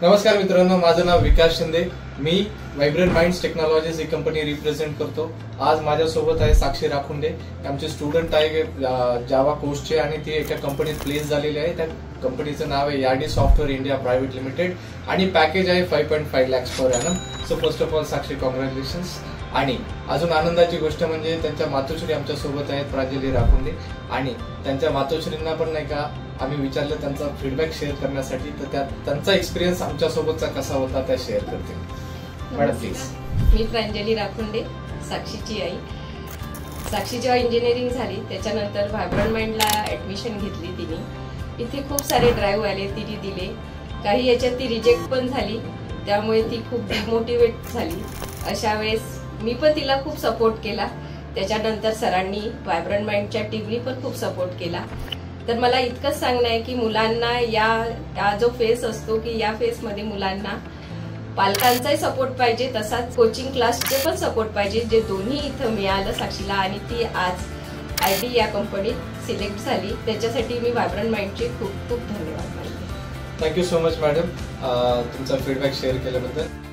नमस्कार मित्रांनो, माझं नाव विकास शिंदे। मी व्हायब्रंट माइंड्स टेक्नॉलॉजीज ही कंपनी रिप्रेझेंट करतो। आज माझ्यासोबत आहे साक्षी राखुंडे, आमचे स्टुडंट आहे जावा कोर्सचे आणि ती एका कंपनीत प्लेस झालेली आहे। त्या कंपनीचं नाव आहे यार्डी सॉफ्टवेअर इंडिया प्रायव्हेट लिमिटेड आणि पॅकेज आहे 5.5 lakhs per annum. So first of all Sakshi, congratulations. आणि अजून आनंदाची गोष्ट म्हणजे त्यांच्या मातोश्री आमच्या सोबत आहेत, प्रांजली राखुंडे, आणि त्यांच्या मातोश्रींना पण नाही का आम्ही विचारलं त्यांचा फीडबॅक शेअर करण्यासाठी, तर त्यांचा एक्सपिरियन्स आमच्या सोबतचा कसा होता त्या शेअर करतील। Madam please. मी प्रांजली राखुंडे, साक्षीची आई। साक्षी जेव्हा इंजिनिअरिंग झाली त्याच्यानंतर व्हायब्रंट माइंडला ऍडमिशन घेतली तिने। इथे खूप सारे ड्राईव्ह आले, तिने दिले, काही याच्यात ती रिजेक्ट पण झाली, त्यामुळे ती खूप डिमोटिवेट झाली। अशा वेळेस मी पण तिला खूप सपोर्ट केला। त्याच्यानंतर सरांनी, व्हायब्रंट माइंडच्या टीमनी पण खूप सपोर्ट केला। तर मला इतकंच सांगणं आहे की मुलांना या जो फेस असतो की या फेसमध्ये मुलांना पालकांचाही सपोर्ट पाहिजे, तसाच कोचिंग क्लासचे पण सपोर्ट पाहिजे, जे दोन्ही इथं मिळालं साक्षीला आणि ती आज आयडी या कंपनीत सिलेक्ट झाली। त्याच्यासाठी मी व्हायब्रंट माइंडचे खूप खूप धन्यवाद मानते। थँक्यू सो मच मॅडम, तुमचा फीडबॅक शेअर केल्याबद्दल।